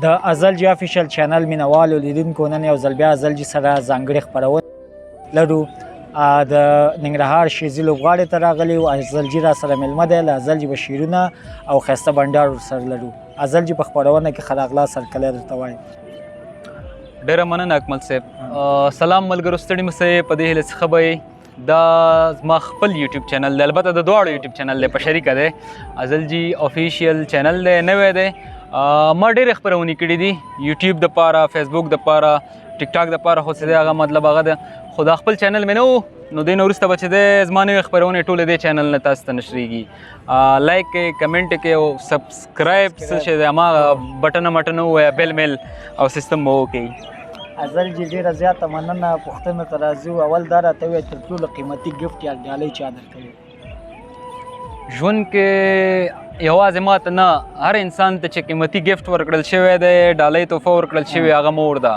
د ازلجي افیشل چینل مینوالو لیدونکو نن یو ځل بیا ازلجي سره ځانګړې خپرونه لرو. د ننګرهار شیزي لوبغاړي ته راغلي او ازلجي را سره میلمه دی. له ازلجي به شعرونه او ښایسته بنډار ورسره لرو. ازلجي په خپرونه کې ښه راغلاست هرکلی درته وایم. ډېره مننه اکمل صاحب. سلام ملګرو، ستړي مه سئ. په دې هیله څخه به دا زما خپل یوټیوب چینل دی، البته د دواړو یوټیوب چینل دی، په شریکه دی. ازلجي افیشیل چینل دی، نوی دی. ما ډېرې خپرونې کړي دي یوټیوب دپاره، فیسبوک دپاره، ټیک ټاک دپاره، خو څه دی هغه مطلب هغه ده، خو دا خپل چینل مې نه و. نو دې نه وروسته به چې دی زما نوې خپرونې ټولې دې چینل نه تاسو ته نشرېږي. لایک کړئ، کمنټ کړئ او سبسکرایب څه شی دی هماغه بټنه مټنه ووایه، بیل میل او سیستم به وکړئ. ازلجي ډېره زیاته مننه. پوښتنو ته راځو. اول دا راته ووایه تر ټولو قیمتي ګفټ یا ډالۍ چا درکوي؟ ژوند کې یوازې ماته نه، هر انسان ته چې قیمتي ګفټ ورکړل شوی دی، ډالۍ تحفه ورکړل شوې، هغه مور ده.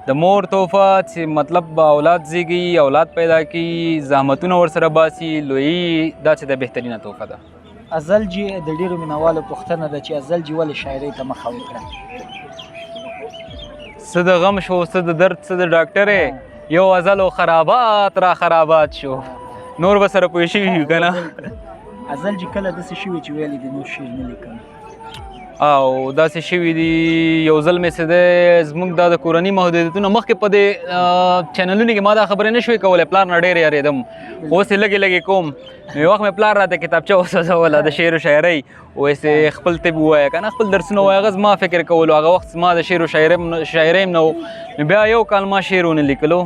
د مور تحفه چې مطلب اولاد زیږي، اولاد پیدا کړي، زحمتونه ورسره باسي، لویي، دا چې د بهترینه تحفه ده. ازلجي د ډېرو مینوالو پوښتنه ده چې ازلجي ولې شاعرۍ ته مخه وکړه؟ څه د غم شو، څه د درد، څه د ډاکټرې، یو ازل و خرابات را خرابات شو. نور به سره پوه شوي یو که نه؟ ازلجي کله داسې شوي چې ویلي دي نور شعر نه لیکم؟ او داسې شوي دي. یو ځل مې څه دی زموږ دا د کورني محدودیتونه مخکې په دې چینلونو کې ما دا خبرې نه شوې کولی، پلار نه ډېر یارېدم، خو اوس یې لږې لږې کوم. نو یو وخت مې پلار راته کتابچه وسوځوله د شعر و شاعرۍ، وایسې خپل طب ووایه که نه، خپل درسونه ووایه. هغه زما فکر کولو، هغه وخت زما د شعر و شاعرۍ نه و. نو بیا یو کال ما شعر ونه لیکلو،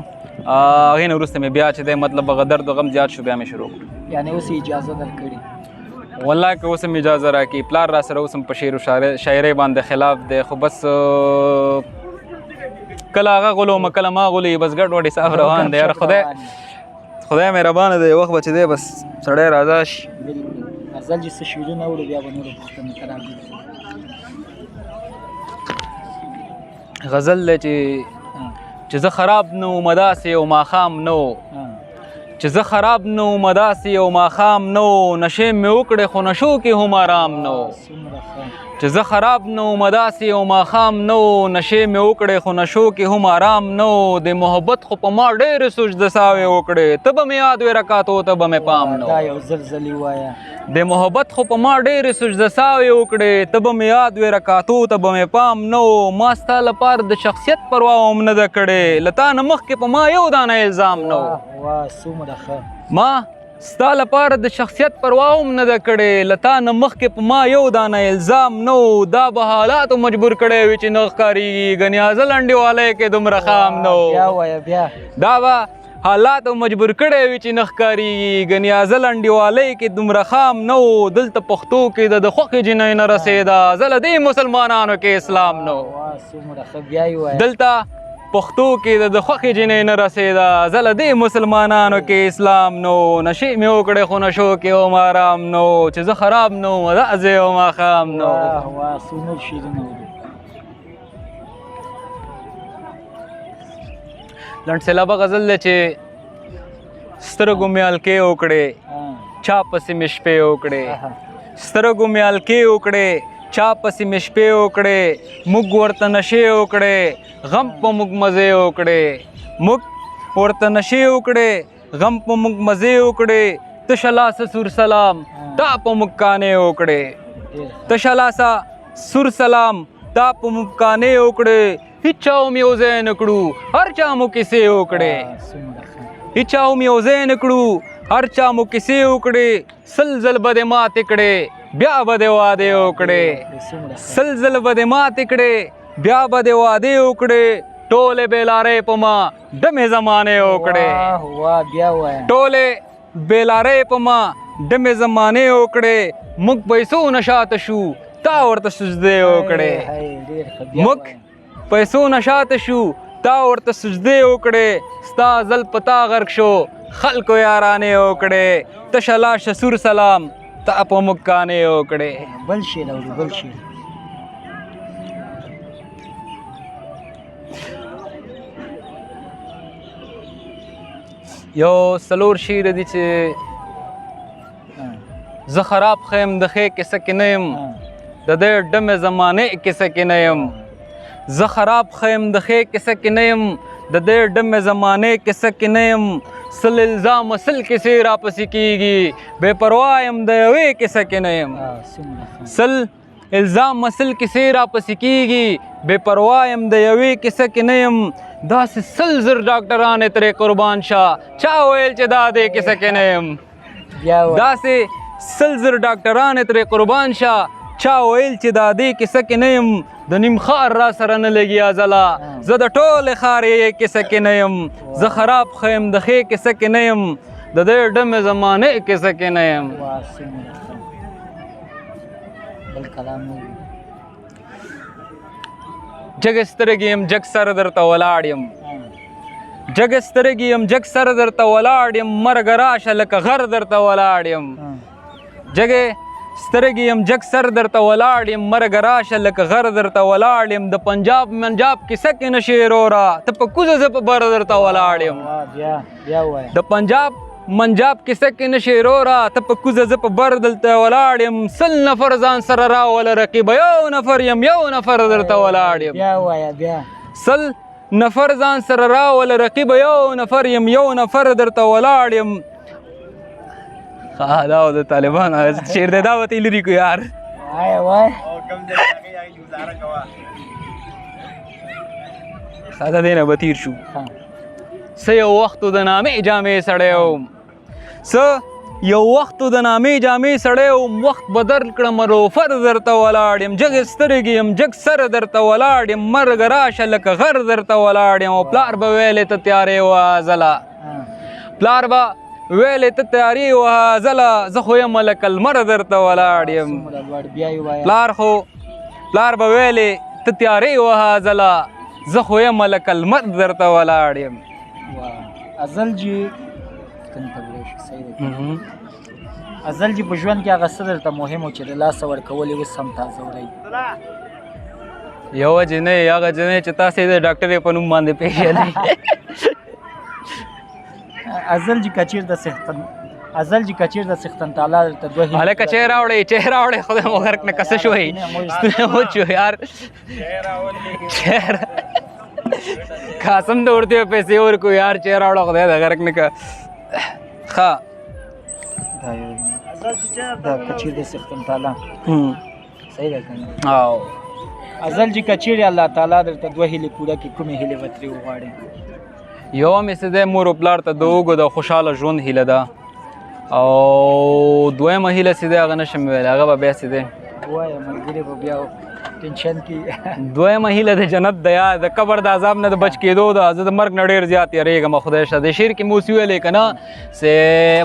هغې نه وروسته مې بیا چې دی مطلب هغه درد و غم زیات شو، بیا مې شروع کړو. یعنې اوس یې اجازه درکړې؟ والله که اوس هم اجازه راکړي. پلار را سره اوس هم په شعر و شاعرۍ باندې خلاف دی، خو بس کله هغه غولوم کله ما غولي، بس ګډ وډ حساب روان دی. یاره خدای مهربانه دی، یو وخت به چې دی بس سړی راضا شي. ازلجي څه شعرونه اورو بیا به نورو پوښتنو ته راځو. غزل دی چې زه خراب نه وم داسې یو ماښام نه و، چې زه خراب نه وم داسې یو ماښام نه و، نشې مې وکړې خو نشو کې هم آرام نه و. چې زه خراب نه وم داسې یو ماښام نه و، نشې مې وکړې خو نشو کې هم آرام نه و. د محبت خو په ما ډېرې سجده ساوې وکړې، ته به مې یاد وې رکاتو ته به مې پام نه و. دا یو زلزلې وایه. د محبت خو په ما ډېرې سجده ساوې وکړې، ته به مې یاد وې رکاتو ته به مې پام نه و. ما ستا لپاره د شخصیت پروا هم نه ده کړې، له تا نه مخکې په ما یو دانه الزام نه و. څومره ښه. ما ستا لپاره د شخصیت پروا هم نه ده کړې، له تا نه مخکې په ما یو دانه الزام نه و. دا به حالاتو مجبور کړی وي چې نه ښکارېږي، ګنې ازل انډیوالی کې دومره خام نه و. بیا وایه بیا. دا به حالاتو مجبور کړی وي چې نه ښکارېږي، ګنې ازل انډیوالۍ کې دومره خام نه و. دلته پښتو کې د خوښې جنۍ نه رسېده، زه له دې مسلمانانو کې اسلام نه و. دلته پښتو کې د خوښې جنۍ نه رسېده، زه له دې مسلمانانو کې اسلام نو. نشې مې وکړې خو نشو کې هم آرام نو، چې زه خراب نه وم داسې یو ماښام نو. لنډ سیلابه غزل دی چې سترګو مې هلکې وکړې، چا پسې مې شپې وکړې. سترګو مې هلکې وکړې، چا پسې مې شپې وکړې، موږ ورته نشې وکړې، غم په موږ مزې وکړې. موږ ورته نشې وکړې، غم په موږ مزې وکړې. تشه لاسه سور سلام تا په موږ کانې وکړې. تشه لاسه سور سلام تا په موږ کانې وکړې. هیچا هم یو ځای نه کړو، هر چا مو کیسې وکړې. هیچا هم یو ځای نه کړو، هر چا مو کیسې وکړې. سل ځل به دې ماتې کړې، بیا به دې وعدې وکړې. سل ځل به دې ماتې کړې، بیا به دې وعدې وکړې. ټولې بېلارۍ په ما ډمې زمانې وکړې. ټولې بېلارۍ په ما ډمې زمانې وکړې. موږ پیسو نه شاته شو، تا ورته سجدې وکړې. موږ پیسو نه شاته شو، تا ورته سجدې وکړې. ستا ځل په تا غرق شو، خلکو یارانې وکړې. تشه لاشه سور سلام تا په موږ کانې وکړې. بل شعر اورو، بل شعر. یو څلور شعر دي چې زه خراب خیم د ښې کیسه کې نه یم، د دې ډمې زمانې کیسه کې نه یم زه خراب خیم د ښې کیسه کې نه یم د دې ډمې زمانې کیسه کې نه یم سل الزام سل کیسې راپسې کېږي بې پروا یم د یوې کیسه کې نه یم سل الزام مسل کیسې راپسې کېږي بې پروا یم د یوې کیسه کې نه یم داسې سل زر ډاکټران یې ترې قربان شه چا ویل چې دا دې کیسه کې نه یم داسې سل زر ډاکټران یې ترې قربان شه چا ویل چې دا دې کیسه کې نه یم د نیم ښار را سره نه لګي ازله زه د ټولې ښار یې کیسه کې نه یم زه خراب ښه یم د ښې کیسه کې نه یم د دې ډمې زمانې کیسه کې نه یم جګ سترګې یم جګ سر درته ولاړ یم جګ سترګې یم جګ سر درته ولاړ یم مرګ راشه لکه غر درته ولاړ یم جګې سترګې یم جګ سر درته ولاړ یم مرګ راشه لکه غر درته ولاړ یم د پنجاب منجاب کیسه کې نه شې وروره ته په کوزه زه په بر درته ولاړ یم د پنجاب منجاب کیسه کې نه شې وروره ته په کوزه زه په بر دلته ولاړ یم سل نفر ځان سره راوله رقیبه یو نفر یم یو نفر درته ولاړ یم سل نفر ځان سره راوله رقیبه یو نفر یم یو نفر درته ولاړ یم دا و د طالبانو شعر دی دا ورته لري کو یار دا دی نه به تیر شو څه یو وخت د نامې جامې سړی وم څه یو وخت د نامې جامې سړی وم وخت به در کړم روفر درته ولاړ یم جګ سترګې یم جګ سر درته ولاړ یم مرګ راشه لکه غر درته ولاړ یم او پلار به ویلې ته تیارې وه پلار به ویلې ته تیارې وه ځله زه خو یم لکه لمر درته ولاړ یم پلار به ویلې ته تیارې وه ځله زه خو یم لکه لمر درته ولاړ یم ازل جي ازل جي په ژوند کې هغه څه درته مهم و چې د لاسه ورکول یې اوس هم تازه وړئ یوه جنۍ هغه جنۍ چې تاسې د ډاکټرې په نوم باندې پېژنئ ازل جي کچیر د سختن ازل جي کچیر د سختن تعالی درته دوه هلکه چای راوړئ چای راوړئ خدای مو غرق نه کسه شوی ستونی وچ شو یار قاسم ته ورته پیسې ورکو یار چای راوړه خدای د غرق نه که ښه دا کچیر د سختن تعالی صحیح ده که نه او ازل جي کچیر الله تعالی درته دوه هیلې پوره کړي کومې هیلې به ترې وغواړې یوه مې څه دی مور و پلار ته د اوږو د خوشحاله ژوند هیله ده او دویمه هیله چې دی هغه نشم ویلی هغه به بیا چې دی وایه ملګري به بیا ټینشن کې دویمه هیله د جنت ده یا د قبر د عذاب نه د بچ کېدو ده زه د مرګ نه ډېر زیات یېرېږم خدای شه د شعر کې مو اوس ویلی که نه چې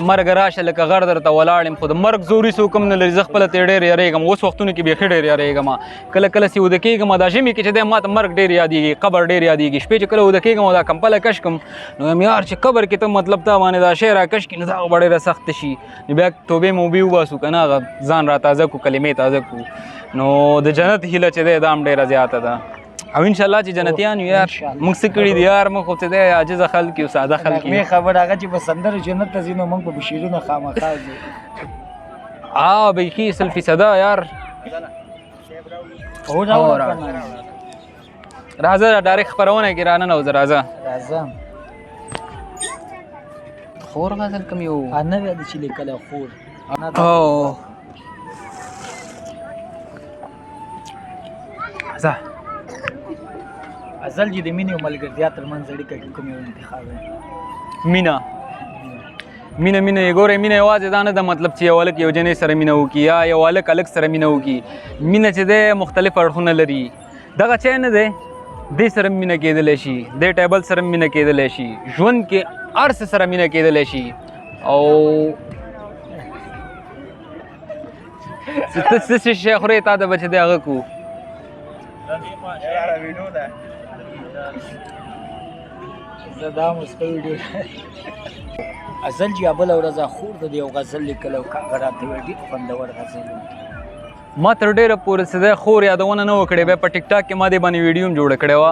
مرګ راشه لکه غر درته ولاړ یم خو د مرګ زوري څوک هم نه لري زه خپله ترې ډېر یېرېږم اوس وختونو کې بیخي ډېر یېرېږم کله کله چې وده کېږم دا ژمي کې چې دی ما ته مرګ ډېر یادېږي قبر ډېر یادېږي شپې چې کله وده کېږم او دا کمپله کش کړم نو یم یار چې قبر کې ته مطلب ته باندې دا شی راکش کړي نو دا به ډېره سخته شي نو بیا توبې موبې وباسو که نه هغه ځان را تازه کړو کلمې تازه کړو نو د جنت هیله چې دی دا هم ډېره زیاته ده او انشاءالله چې جنتیان یو یار موږ څه کړي دي یار موږ خو چې دی عاجزه خلک یو ساده خلک یو خبر هغه چې په سندرو جنت ته ځي نو موږ به شعرونه خامخا ځو بیخي 100% یار راځه ډایرکټ خپرونه کې راننوځه راځه خور غزل کوم یو نه وی چې لیکلی خور ځه ازل جي د مینې او ملګرتیا ترمنځ اړیکه کې کوم یو انتخاب دی مینه یې ګورئ مینه یوازې دا نه ده مطلب چې یو هلک یو جنۍ سره مینه وکړي یا یو هلک هلک سره مینه وکړي مینه چې دی مختلف اړخونه لري دغه چی نه دی دې سره مینه کېدلی شي دې ټیبل سره مینه کېدلی شي ژوند کې هر څه سره مینه کېدلی شي او ته څه شی خورې تا ته به چې دی هغه کړو دا مسکو ویډیو ازل جي بله ورځ خور د یو غزل لیکلی او هغه راته ویل ډېر خوندور غزل ما تر ډېره پورې څه دی خور یادونه نه وه کړې بیا په ټیک ټاک کې ما دې باندې ویډیو هم جوړه کړې وه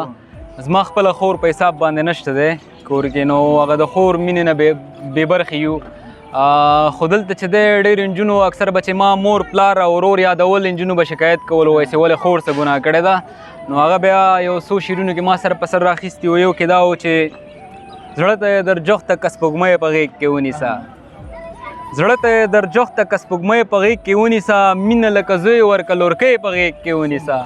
زما خپله خور په حساب باندې نشته دی کور کې نو هغه د خور مینې نه بې برخې یو خو دلته چې دی ډېر نجونو اکثر به چې ما مور پلار او ورور یادول نجونو به شکایت کول وایي چې ولې خور څه ګناه کړې ده نو هغه بیا یو څو شعرونو کې ما سره په سر راخیستي و یو کې دا و چې زړه ته یې در جوخته که سپوږمۍ په غېږ کې ونیسه زړه ته یې در جوخته که سپوږمۍ په غېږ کې ونیسه مینه لکه زوی ورکه لورکۍ په غېږ کې ونیسه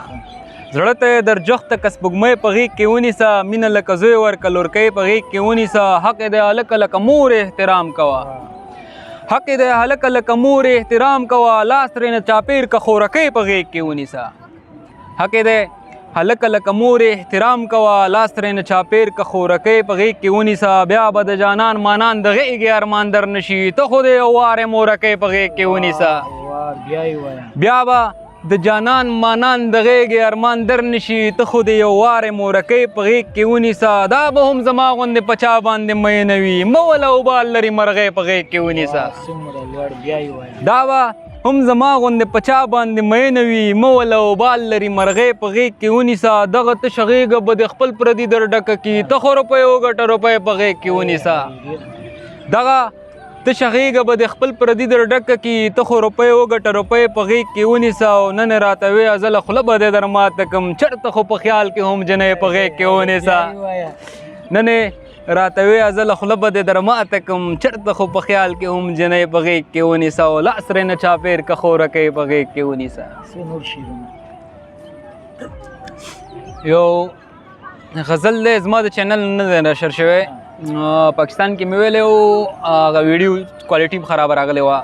زړه ته یې در جوخته که سپوږمۍ په غېږ کې ونیسه مینه لکه زوی ورکه لورکۍ په غېږ کې ونیسه حق یې دی هلکه لکه مور احترام کوه حق دی هلکه لکه مور احترام کوه لاس ترېنه چاپېر که خورکۍ په غېږ کې ونیسه حق دی هلکه لکه مور احترام کوه لاس ترېنه چاپېر که خورکۍ په غېږ کې ونیسه بیا به د جانان مانان د غېږې ارمان در نشي ته خو دې یو وارې مورکۍ په غېږ کې ونیسه بیا به د جانان مانان د غېږې ارمان در نشي ته خو دې یو وارې مورکۍ په غېږ کې ونیسه دا به هم زما غوندې په چا باندې مینه وي مه وله وبال لري مرغۍ په غېږ کې ونیسه دا به هم زما غوندې په چا باندې مینه وي مه وله وبال لري مرغۍ په غېږ کې ونیسه دغه تشه غېږه به د خپل پردي در ډکه کي ته خو روپۍ وګټه روپۍ په غېږ کې ونیسه دغه تشه غېږه به د خپل پردي در ډکه کي ته خو روپۍ وګټه روپۍ په غېږ کې ونیسه او نن یې راته وې ازله خوله به دې در ماته کړم چېرته خو په خیال کې هم جنۍ په غېږ کې ونیسه نن یې راته وې ازله خوله به دې در ماته کړم چېرته خو په خیال کې هم جنۍ په غېږ کې ونیسه او لاس ترېنه چاپېر که خورکۍ په غېږ کې ونیسه یو غزل دی زما د چینل نه دی نشر شوی پاکستان کې مې ویلی و هغه ویډیو کوالټي هم خرابه راغلی وه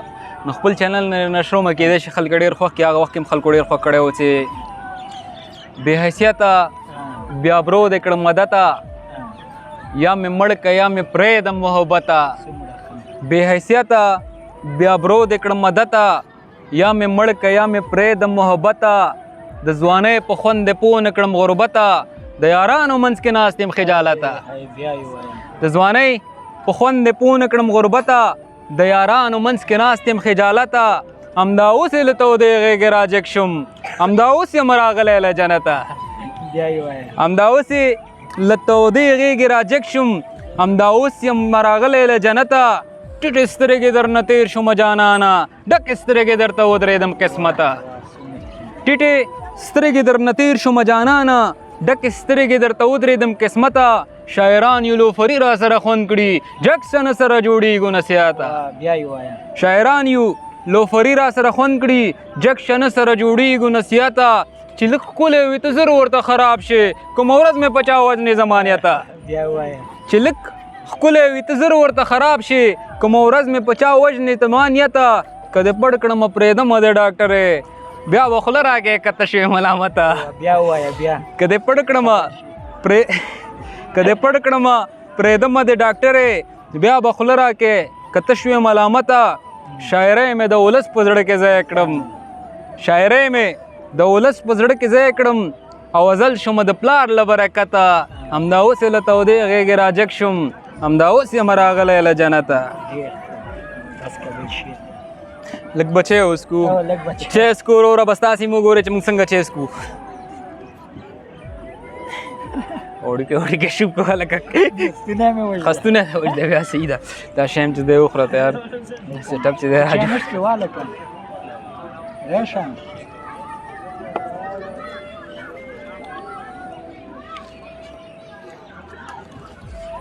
نو خپل چینل نشر ومه کېدی شي خلک ډېر خوښ کړي هغه وخت کې هم خلکو ډېر خوښ کړی و چې بې حیثیته بیا برو دې کړم مدته یا مې مړ که یا مې پرېږدم محبته بې حیثیته بیا برو دې کړم مدته یا مې مړ که یا مې پرېږدم محبته د ځوانۍ په خوند دې پوه نه کړم غربته د یارانو منځ کې ناست یم خجالته د ځوانۍ په خوند دې پوه نه کړم غربته د یارانو منځ کې ناست یم خجالته همدا اوس یې له تودې غېږې راجګ شوم همدا اوس یم راغلی له جنته همدا اوس یې له تودې غېږې راجګ شوم همدا اوس یم راغلی له جنته ټیټې سترګې درنه تېر شومه جانانه ډکې سترګې درته ودرېدم قسمته ټیټې سترګې درنه تېر شومه جانانه ډکې سترګې درته ودرېدم قسمته شاعران یو لوفري را سره خوند کړي جګ سنه سره جوړېږو نصیحته شاعران یو لوفري را سره خوند کړي جګ شنه سره جوړېږو نصیحته چې لږ ښکلی وي ته زر ورته خراب شي کومه ورځ مې په چا وژنې زمانیته چې لږ ښکلی وي ته زر ورته خراب شي کومه ورځ مې په چا وژنې زمانیته که دې پړ کړمه پرېږدمه د ډاکټرې بیا به خوله راکې کته شوې ملامته که دې پړ کړمه پرېږدمه د ډاکټرې بیا به خوله راکې کته شوې ملامته شاعرۍ مې د ولس په زړه کې ځای کړم شاعرۍ مې د ولس په زړه کې ځای کړم او ازل شومه د پلار له برکته همدا اوس یې له تودې غېږې راجګ شوم همدا اوس یم راغلی له جنته لږ بچی وسکو چای سکو وروره بس تاسې مو ګورئ چې موږ څنګه چای سکو وړوکی شوب کوه لکه خستونه وجده بیا صحیح ده دا شی هم چې دی وخوره ته یار سیټ اپ چې دی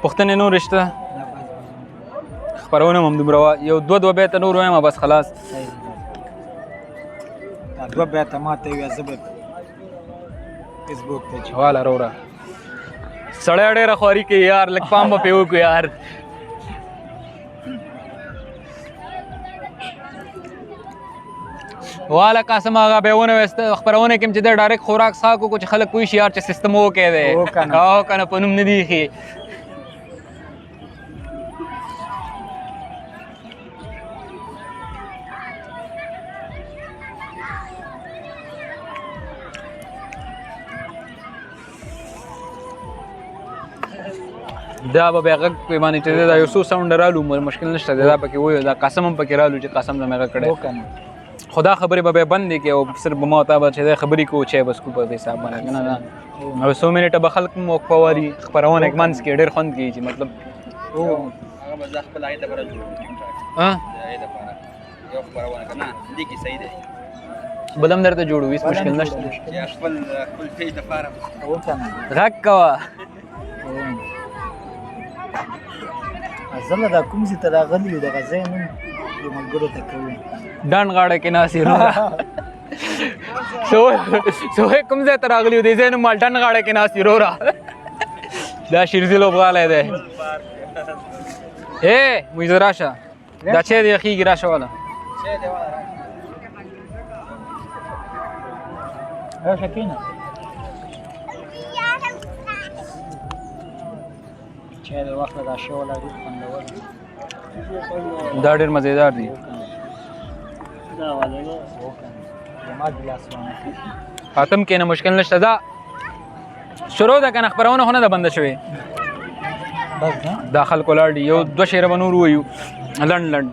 پوښتنې نورې شته خپرونه هم دومره وه یو دوه بیته نور وایم بس خلاص دوه بیته ما ته ویه زه به فیسبوک ته واله وروره سړی ډېره خواري کوي یار لږ پام به پرې وکړو یار واله قاسم هغه بیا ونویست خپرونه کې هم چې دی ډایرکټ خوراک څښاک وکړو چې خلک پوه شي یار چې سیستم وکړی دی او که نه په نوم نه دی ایښي دا به بیا غږ کوي باندې چې دا یو څو ساونډ رالو مشکل نشته دی دا پکې وویل دا قاسم هم پکې رالو چې قاسم زما غږ کړی خو دا خبرې به بیا بندې کړي او صرف به ما ته به چې دی خبرې کوو چای بس کوو په دې حساب باندې که نه او څو منټه به خلک هم وقفه واري خپرونه کې منځ کې ډېر خوند کوي چې مطلب ها بلم درته جوړو هیڅ مشکل نشته غږ کوه زله دا کوم ځای ته راغلي یو دغه ځای نوم یو ملګرو ته کوو ډنډ غاړه کې ناست یې وروره سوی کوم ځای ته راغلي یو دې ځای نوم ډنډ غاړه کې ناست یې وروره دا شیرزي لوبغالی دی مویزه راشه دا چای دی یخېږي راشه واله راشه کښېنه چای د وخت دا ښه ولاړ ډېر خوندور دا ډېر مزېدار دی زما ګیلاس وانه فاطم کښېنه مشکل نشته دا شروع ده که نه خپرونه خو نه ده بنده شوې بس نه دا خلکو لاړ دي یو دوه شعره به نور ووایو لنډ لنډ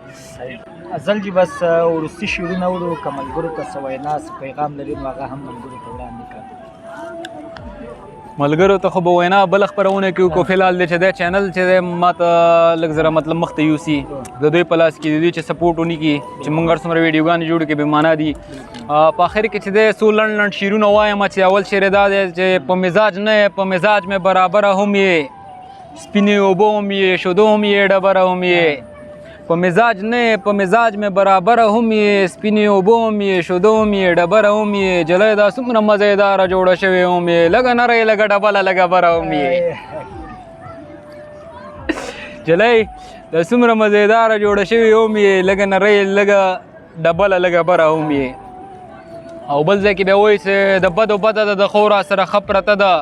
ازل جي بس وروستي شعرونه وړو که ملګرو ته څه وینا څه پیغام لري نو هغه هم ملګرو ته وړاندې کړه ملګرو ته خو به وینا بله خپرونه کې وکړو فلحال دی چې دی چینل چې دی ما ته لږ زره مطلب مخته یوسي د دوی په لاس کې د دوی چې سپورټ ونی کړي چې موږ هر څومره ویډیوګانې جوړ کړي بې معنا دي په آخر کې چې دی څو لنډ لنډ شعرونه وایم چې اول شعر دا دی چې په مزاج نه په مزاج مې برابره هم یې سپینې اوبه هم یې شیدو هم یې ډبره هم یې په مزاج نه په مزاج مې برابره هم یې سپینې اوبه هم یې شیدو هم یې ډبره هم یې جلی دا څومره مزېداره جوړه شوې هم یې لږه نری لږه ډبله لږه بره هم یې جلی دا څومره مزېداره جوړه شوې هم یې لږه نری لږه ډبله لږه بره هم یې او بل ځای کې بیا وایي چې د بدو بده ده د خو را سره ښه پرته ده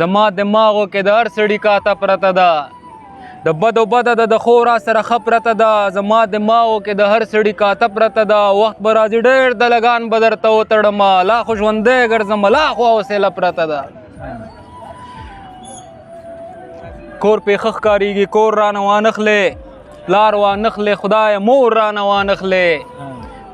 زما دماغو کې د هر سړي کاته پرته ده د بدو بده ده د خو را سره ښه پرته ده زما دماغو کې د هر سړي کاته پرته ده وخت به راځي ډېر د لګان به درته وتړمه لا خو ژوندی ګرځم لا خو حوصله پرته ده کور پې ښه ښکارېږي کور رانه وانخلې پلار وانخلې خدایه مور رانه وانخلې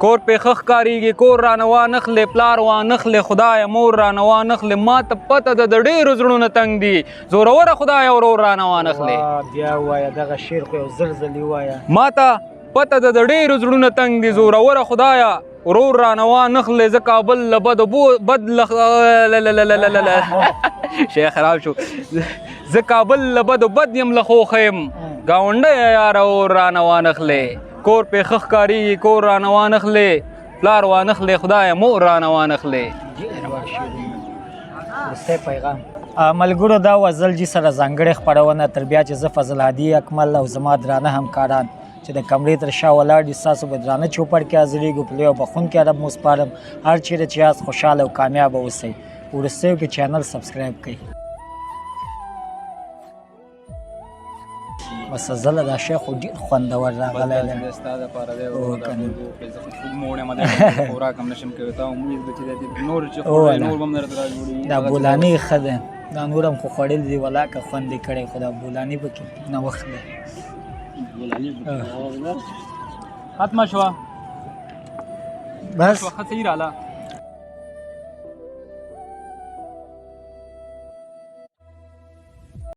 کور پې ښه ښکارېږي کور رانه وانخلې پلار وانخلې خدایه مور رانه وانخلې ما ته پته ده د ډېرو زړونه تنګ دي زوروره خدایه ورور رانه وانخلې بیا ووایه دغه شعر خو یو زر ځلې ووایه ما ته پته ده د ډېرو زړونه تنګ دي زوروره خدایه ورور رانه وانخلې زه کابل له بد شی خراب شو زه کابل له بد یم له خوښه یم ګاونډی یاره اور رانه وانخلې کور پې ښه ښکارېږي کور رانه وانخلې پلار وانخلې خدایه مور رانه وانخلې وروستی پیغام ملګرو دا و ازل جي سره ځانګړې خپرونه تر بیا چې زه فضل هادي اکمل او زما درانه همکاران چې د کمرې تر شا ولاړ دي ستاسو به درانه چوپړ کې حاضرېږو په لوی او بخونکي ادب مو سپارم هر چیرې چې یاست خوشحاله او کامیابه اوسئ وروستیو کې چینل سبسکرایب کړئ بس زله دا شی خو ډېر خوندور راغلی دی دا بولاني ښه دی دا نور هم خو خوړل دي ولاکه خوند یې کړی خو دا بولاني پکې نوښت دی ختمه شوه بس ښه صحیح راله